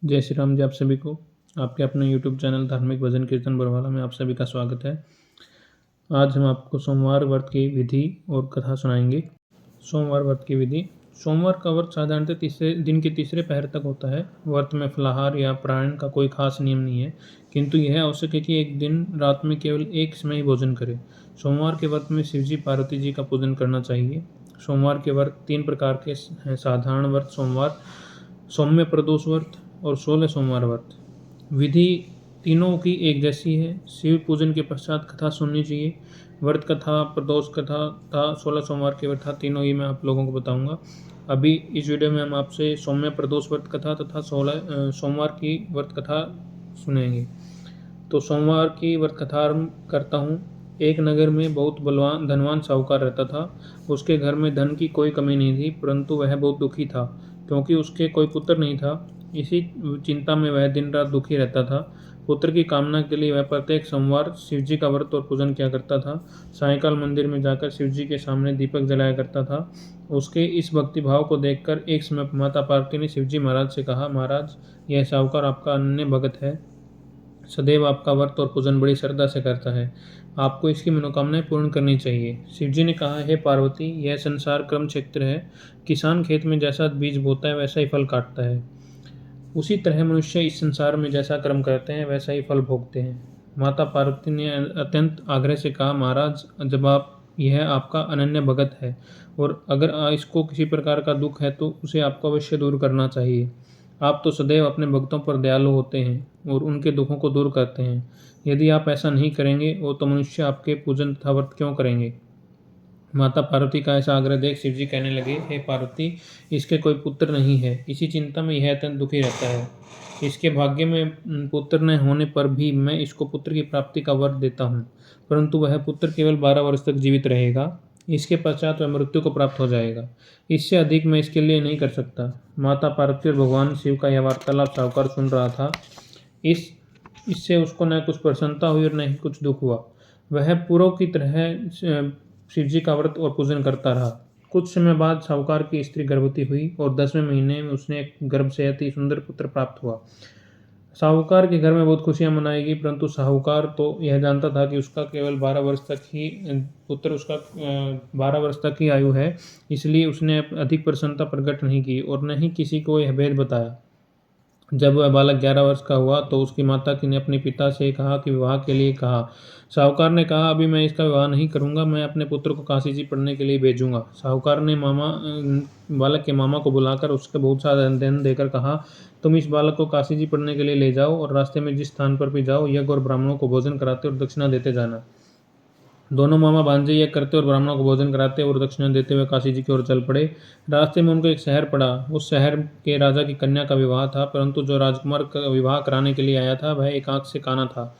जय श्री राम जी। आप सभी को आपके अपने यूट्यूब चैनल धार्मिक भजन कीर्तन बरवाला में आप सभी का स्वागत है। आज हम आपको सोमवार व्रत की विधि और कथा सुनाएंगे। सोमवार व्रत की विधि। सोमवार का व्रत साधारणतः तीसरे दिन के तीसरे पहर तक होता है। व्रत में फलाहार या प्राणायाम का कोई खास नियम नहीं है, किंतु यह आवश्यक है कि एक दिन रात में केवल एक समय ही भोजन करें। सोमवार के व्रत में शिवजी पार्वती जी का पूजन करना चाहिए। सोमवार के व्रत 3 प्रकार के हैं: साधारण व्रत सोमवार, सौम्य प्रदोष व्रत और 16 सोमवार व्रत। विधि तीनों की एक जैसी है। शिव पूजन के पश्चात कथा सुननी चाहिए। व्रत कथा, प्रदोष कथा तथा 16 सोमवार की कथा तीनों ही मैं आप लोगों को बताऊंगा। अभी इस वीडियो में हम आपसे सौम्य प्रदोष व्रत कथा तथा 16 सोमवार की व्रत कथा सुनेंगे। तो सोमवार की व्रत कथा आरंभ करता हूँ। एक नगर में बहुत बलवान धनवान साहूकार रहता था। उसके घर में धन की कोई कमी नहीं थी, परंतु वह बहुत दुखी था क्योंकि उसके कोई पुत्र नहीं था। इसी चिंता में वह दिन रात दुखी रहता था। पुत्र की कामना के लिए वह प्रत्येक सोमवार शिवजी का व्रत और पूजन किया करता था। सायंकाल मंदिर में जाकर शिवजी के सामने दीपक जलाया करता था। उसके इस भक्ति भाव को देखकर एक समय माता पार्वती ने शिवजी महाराज से कहा, महाराज, यह साहूकार आपका अनन्य भगत है, सदैव आपका व्रत और पूजन बड़ी श्रद्धा से करता है। आपको इसकी मनोकामनाएं पूर्ण करनी चाहिए। शिवजी ने कहा, हे पार्वती, यह संसार क्रम क्षेत्र है। किसान खेत में जैसा बीज बोता है वैसा ही फल काटता है। उसी तरह मनुष्य इस संसार में जैसा कर्म करते हैं वैसा ही फल भोगते हैं। माता पार्वती ने अत्यंत आग्रह से कहा, महाराज, जब यह आपका अनन्य भगत है और अगर इसको किसी प्रकार का दुख है तो उसे आपको अवश्य दूर करना चाहिए। आप तो सदैव अपने भक्तों पर दयालु होते हैं और उनके दुखों को दूर करते हैं। यदि आप ऐसा नहीं करेंगे तो मनुष्य आपके पूजन तथा व्रत क्यों करेंगे। माता पार्वती का ऐसा आग्रह देख शिवजी कहने लगे, हे पार्वती, इसके कोई पुत्र नहीं है। इसी चिंता में यह अत्यंत दुखी रहता है। इसके भाग्य में पुत्र न होने पर भी मैं इसको पुत्र की प्राप्ति का वर देता हूँ, परंतु वह पुत्र केवल 12 वर्ष तक जीवित रहेगा। इसके पश्चात वह मृत्यु को प्राप्त हो जाएगा। इससे अधिक मैं इसके लिए नहीं कर सकता। माता पार्वती और भगवान शिव का यह वार्तालाप साहूकार सुन रहा था। इससे उसको न कुछ प्रसन्नता हुई और न ही कुछ दुख हुआ। वह पूर्व की तरह शिवजी का व्रत और पूजन करता रहा। कुछ समय बाद साहूकार की स्त्री गर्भवती हुई और 10वें महीने में उसने एक गर्भ से अति सुंदर पुत्र प्राप्त हुआ। साहूकार के घर में बहुत खुशियां मनाई गई, परंतु साहूकार तो यह जानता था कि उसका केवल 12 वर्ष तक ही पुत्र उसका 12 वर्ष तक ही आयु है, इसलिए उसने अधिक प्रसन्नता प्रकट नहीं की और न ही किसी को यह भेद बताया। जब वह बालक 11 वर्ष का हुआ तो उसकी माता ने अपने पिता से कहा कि विवाह के लिए कहा। साहूकार ने कहा, अभी मैं इसका विवाह नहीं करूंगा, मैं अपने पुत्र को काशी जी पढ़ने के लिए भेजूंगा। साहूकार ने बालक के मामा को बुलाकर उसके बहुत सारा धन देकर कहा, तुम इस बालक को काशी जी पढ़ने के लिए ले जाओ और रास्ते में जिस स्थान पर भी जाओ यज्ञ और ब्राह्मणों को भोजन कराते और दक्षिणा देते जाना। दोनों मामा भांजे यज्ञ करते और ब्राह्मणों को भोजन कराते और दक्षिणा देते हुए काशी जी की ओर चल पड़े। रास्ते में उनको एक शहर पड़ा। उस शहर के राजा की कन्या का विवाह था, परंतु जो राजकुमार का विवाह कराने के लिए आया था वह एक आंख से काना था।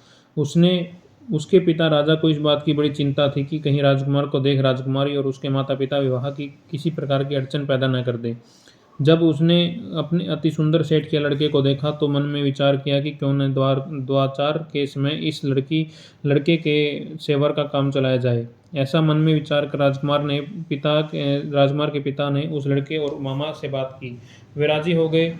उसके पिता राजा को इस बात की बड़ी चिंता थी कि कहीं राजकुमार को देख राजकुमारी और उसके माता पिता विवाह की किसी प्रकार की अड़चन पैदा न कर दे। जब उसने अपने अति सुंदर सेठ के लड़के को देखा तो मन में विचार किया कि क्यों न द्वाचार के समय इस लड़के के सेवर का काम चलाया जाए। ऐसा मन में विचार कर राजकुमार के पिता ने उस लड़के और मामा से बात की। वे राजी हो गए।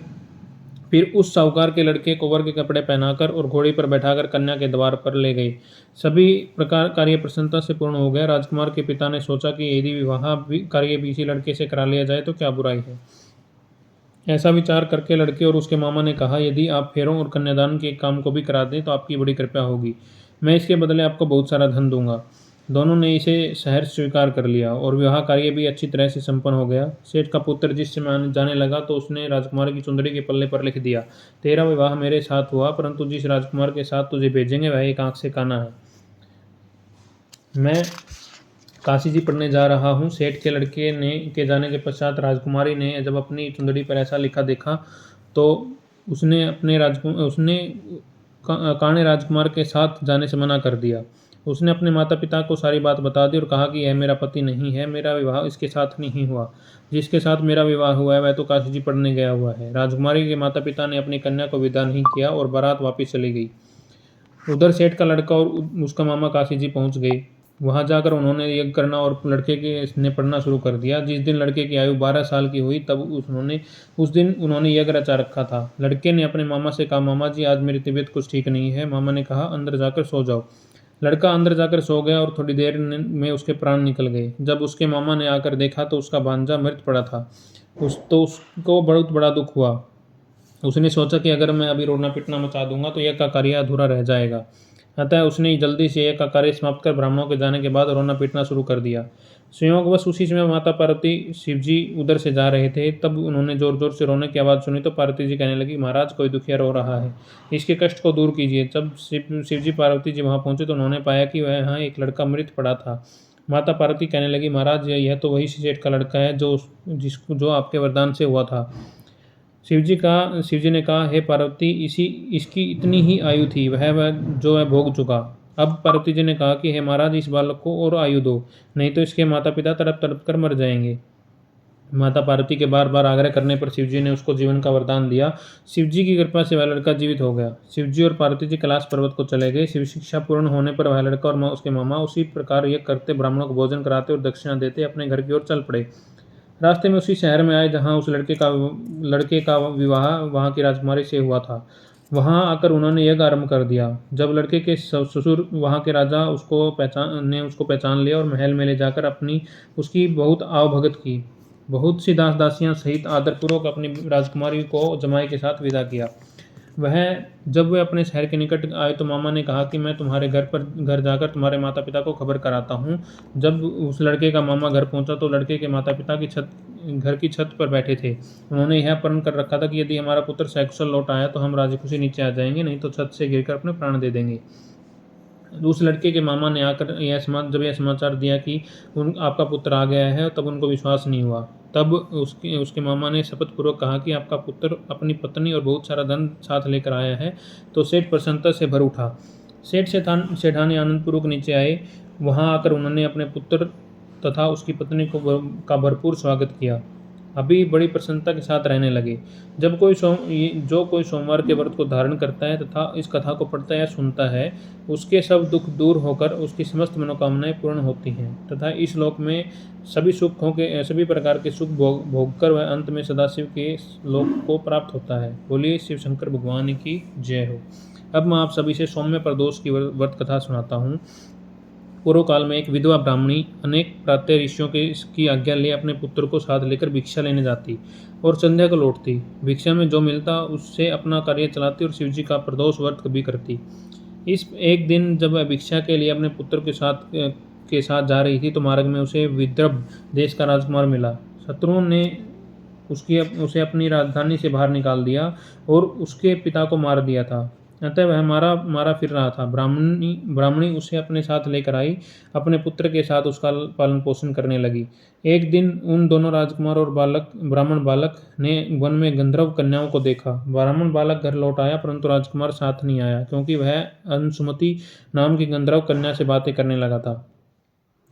फिर उस साहूकार के लड़के को वर के कपड़े पहनाकर और घोड़े पर बैठाकर कन्या के द्वार पर ले गए। सभी प्रकार कार्य प्रसन्नता से पूर्ण हो गया। राजकुमार के पिता ने सोचा कि यदि विवाह कार्य भी इसी लड़के से करा लिया जाए तो क्या बुराई है। ऐसा विचार करके लड़के और उसके मामा ने कहा, यदि आप फेरों और कन्यादान के काम को भी करा दें तो आपकी बड़ी कृपया होगी। मैं इसके बदले आपको बहुत सारा धन दूंगा। दोनों ने इसे शहर स्वीकार कर लिया और विवाह कार्य भी अच्छी तरह से संपन्न हो गया। सेठ का पुत्र जिस समय आने जाने लगा तो उसने राजकुमार की चुंदड़ी के पल्ले पर लिख दिया, तेरा विवाह मेरे साथ हुआ, परंतु जिस राजकुमार के साथ तुझे भेजेंगे वह एक आंख से काना है। मैं काशी जी पढ़ने जा रहा हूँ। सेठ के लड़के के जाने के पश्चात राजकुमारी ने जब अपनी चुंदड़ी पर ऐसा लिखा देखा तो उसने काणे राजकुमार के साथ जाने से मना कर दिया। उसने अपने माता पिता को सारी बात बता दी और कहा कि यह मेरा पति नहीं है, मेरा विवाह इसके साथ नहीं हुआ। जिसके साथ मेरा विवाह हुआ है वह तो काशी जी पढ़ने गया हुआ है। राजकुमारी के माता पिता ने अपनी कन्या को विदा नहीं किया और बारात वापिस चली गई। उधर सेठ का लड़का और उसका मामा काशी जी पहुंच गए। वहाँ जाकर उन्होंने यज्ञ करना और लड़के के ने पढ़ना शुरू कर दिया। जिस दिन लड़के की आयु 12 साल की हुई तब उस दिन उन्होंने यज्ञ रचा रखा था। लड़के ने अपने मामा से कहा, मामा जी आज मेरी तबीयत कुछ ठीक नहीं है। मामा ने कहा, अंदर जाकर सो जाओ। लड़का अंदर जाकर सो गया और थोड़ी देर में उसके प्राण निकल गए। जब उसके मामा ने आकर देखा तो उसका भांजा मृत पड़ा था। उसको बहुत बड़ा दुख हुआ। उसने सोचा कि अगर मैं अभी रोना पिटना मचा दूंगा तो यह का कार्य अधूरा रह जाएगा। अतः उसने जल्दी से यह का कार्य समाप्त कर ब्राह्मणों के जाने के बाद रोना पीटना शुरू कर दिया। संयोगवश उसी समय माता पार्वती शिवजी उधर से जा रहे थे। तब उन्होंने जोर जोर से रोने की आवाज़ सुनी तो पार्वती जी कहने लगी, महाराज कोई दुखिया रो रहा है, इसके कष्ट को दूर कीजिए। जब शिवजी पार्वती जी वहाँ पहुंचे तो उन्होंने पाया कि वह यहाँ एक लड़का मृत पड़ा था। माता पार्वती कहने लगी, महाराज यह तो वही सेठ का लड़का है जो आपके वरदान से हुआ था। शिवजी ने कहा, हे पार्वती, इसकी इतनी ही आयु थी, वह भोग चुका। अब पार्वती जी ने कहा कि हे महाराज, इस बालक को और आयु दो, नहीं तो इसके माता पिता तड़प तड़प कर मर जाएंगे। माता पार्वती के बार बार आग्रह करने पर शिवजी ने उसको जीवन का वरदान दिया। शिवजी की कृपा से वह लड़का जीवित हो गया। शिवजी और पार्वती जी कैलाश पर्वत को चले गए। शिव शिक्षा पूर्ण होने पर वह लड़का और उसके मामा उसी प्रकार ये करते, ब्राह्मणों को भोजन कराते और दक्षिणा देते अपने घर की ओर चल पड़े। रास्ते में उसी शहर में आए जहाँ उस लड़के का विवाह वहाँ की राजकुमारी से हुआ था। वहाँ आकर उन्होंने यज्ञ आरंभ कर दिया। जब लड़के के ससुर वहाँ के राजा उसको पहचान लिया और महल में ले जाकर उसकी बहुत आवभगत की। बहुत सी दास दासियां सहित आदरपूर्वक अपनी राजकुमारी को जमाई के साथ विदा किया। जब वे अपने शहर के निकट आए तो मामा ने कहा कि मैं तुम्हारे घर जाकर तुम्हारे माता पिता को खबर कराता हूँ। जब उस लड़के का मामा घर पहुंचा तो लड़के के माता पिता घर की छत पर बैठे थे। उन्होंने यह प्रण कर रखा था कि यदि हमारा पुत्र सकुशल लौट आया तो हम राजी खुशी नीचे आ जाएंगे, नहीं तो छत से गिरकर अपने प्राण दे देंगे। उस लड़के के मामा ने आकर जब यह समाचार दिया कि आपका पुत्र आ गया है, तब उनको विश्वास नहीं हुआ। तब उसके मामा ने शपथ पूर्वक कहा कि आपका पुत्र अपनी पत्नी और बहुत सारा धन साथ लेकर आया है। तो सेठ प्रसन्नता से भर उठा। सेठानी आनंदपूर्वक नीचे आए। वहां आकर उन्होंने अपने पुत्र तथा उसकी पत्नी का भरपूर स्वागत किया। अभी बड़ी प्रसन्नता के साथ रहने लगे। जो कोई सोमवार के व्रत को धारण करता है तथा इस कथा को पढ़ता या सुनता है, उसके सब दुख दूर होकर उसकी समस्त मनोकामनाएं पूर्ण होती हैं तथा इस लोक में सभी प्रकार के सुख भोग कर वह अंत में सदाशिव के लोक को प्राप्त होता है। बोलिए शिव शंकर भगवान की जय हो। अब मैं आप सभी से सौम्य प्रदोष की व्रत कथा सुनाता हूँ। पूर्व काल में एक विधवा ब्राह्मणी अनेक प्रातः ऋषियों की आज्ञा ले अपने पुत्र को साथ लेकर भिक्षा लेने जाती और संध्या को लौटती। भिक्षा में जो मिलता उससे अपना कार्य चलाती और शिवजी का प्रदोष व्रत भी करती। इस एक दिन जब वह भिक्षा के लिए अपने पुत्र के साथ जा रही थी तो मार्ग में उसे विदर्भ देश का राजकुमार मिला। शत्रुओं ने उसे अपनी राजधानी से बाहर निकाल दिया और उसके पिता को मार दिया था। अतः वह मारा फिर रहा था। ब्राह्मणी उसे अपने साथ लेकर आई, अपने पुत्र के साथ उसका पालन पोषण करने लगी। एक दिन उन दोनों राजकुमार और ब्राह्मण बालक ने वन में गंधर्व कन्याओं को देखा। ब्राह्मण बालक घर लौट आया परंतु राजकुमार साथ नहीं आया, क्योंकि वह अंशुमति नाम की गंधर्व कन्या से बातें करने लगा था।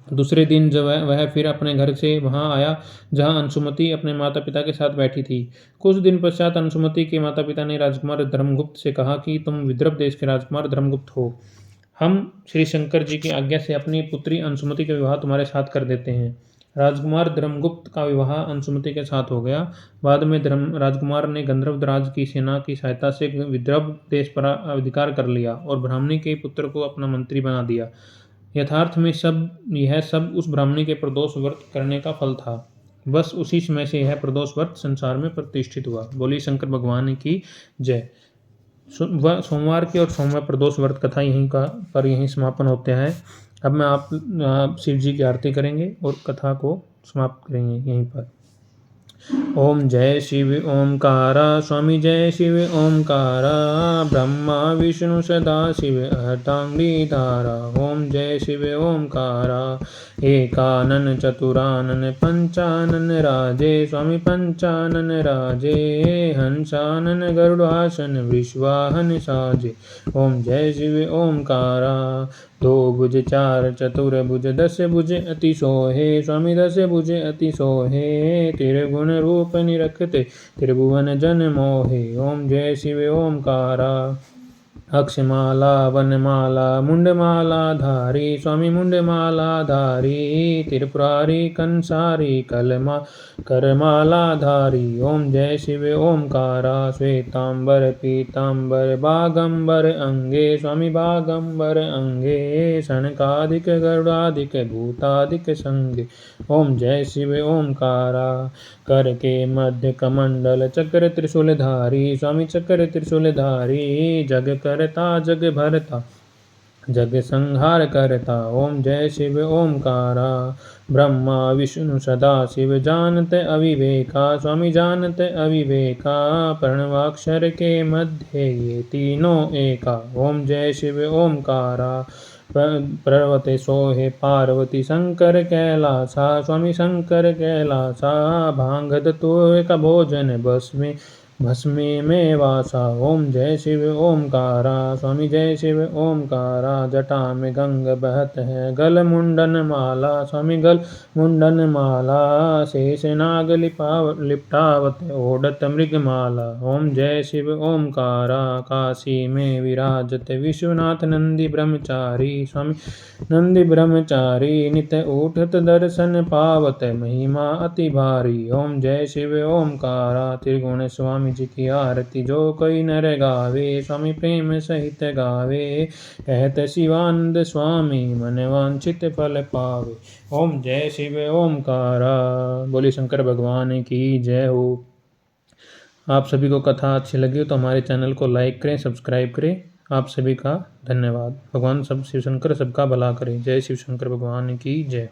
दूसरे दिन जब वह फिर अपने घर से वहां आया जहां अंशुमति अपने माता पिता के साथ बैठी थी। कुछ दिन पश्चात अंशुमति के माता पिता ने राजकुमार धर्मगुप्त से कहा कि तुम विदर्भ देश के राजकुमार धर्मगुप्त हो, हम श्री शंकर जी की आज्ञा से अपनी पुत्री अंशुमति का विवाह तुम्हारे साथ कर देते हैं। राजकुमार धर्मगुप्त का विवाह अंशुमति के साथ हो गया। बाद में राजकुमार ने गंधर्वराज की सेना की सहायता से विदर्भ देश पर अधिकार कर लिया और ब्राह्मणी के पुत्र को अपना मंत्री बना दिया। यथार्थ में यह सब उस ब्राह्मणी के प्रदोष व्रत करने का फल था। बस उसी समय से यह प्रदोष व्रत संसार में प्रतिष्ठित हुआ। बोली शंकर भगवान की जय। सोमवार की और सोमवार प्रदोष व्रत कथा यहीं समापन होते हैं। अब मैं आप शिव जी की आरती करेंगे और कथा को समाप्त करेंगे यहीं पर। ओम जय शिव ओमकारा, स्वामी जय शिव ओमकारा, ब्रह्मा विष्णु सदा शिव अर्धांगी धारा। ओम जय शिव ओमकारा, एकानन चतुरानन पंचानन राजे, स्वामी पंचानन राजे, हंसानन गरुड़ासन विश्वाहन साजे। ओम जय शिव ओमकारा, दो भुज चार चतुर भुज दस भुज अति सोहे, स्वामी दस भुज अति सोहे, तेरे गुण रूप निरखते त्रिभुवन जन मोहे। ओम जय शिव ओमकारा। अक्षमाला वनमाला मुंडमाला धारी स्वामी मुंडमाला धारी त्रिपुरारी कंसारी कलमा करमाला धारी। ओम जय शिव ओमकारा श्वेतांबर पीतांबर बागंबर अंगे स्वामी बागंबर अंगे शनकादिक गरुड़ादिक भूतादिक संगे। ओम जय शिव ओमकारा कर के मध्य कमंडल चक्र त्रिशूलधारी स्वामी चक्र त्रिशूलधारी जग करता जग भरता जग संहार करता। ओम जय शिव ओमकारा ब्रह्मा विष्णु सदा शिव जानते अविवेका स्वामी जानते अविवेका प्रणवाक्षर के मध्य ये तीनों एका। ओम जय शिव ओमकारा पर्वते सोहे पार्वती शंकर कैलासा स्वामी शंकर कैलासा भांगद तो का भोजन भस्मे में वासा। ओम जय शिव ओमकारा स्वामी जय शिव ओमकारा जटा में गंग बहत है गल मुंडन माला स्वामी गल मुंडन माला शेष नाग लिपटावत ओढ़त मृगमाला। ओम जय शिव ओमकारा काशी में विराजत विश्वनाथ नंदी ब्रह्मचारी स्वामी नंदी ब्रह्मचारी नित उठत दर्शन पावत महिमा अति भारी। ओम जय शिव ओमकारा त्रिगुण स्वामी जी की आरती जो कोई नर गावे स्वामी प्रेम सहित गावे कहत शिवानंद स्वामी मन वांछित फल पावे। ओम जय शिव ओमकारा। बोले शंकर भगवान की जय हो। आप सभी को कथा अच्छी लगी हो तो हमारे चैनल को लाइक करें सब्सक्राइब करें। आप सभी का धन्यवाद। भगवान सब शिव शंकर सबका भला करें। जय शिव शंकर भगवान की जय।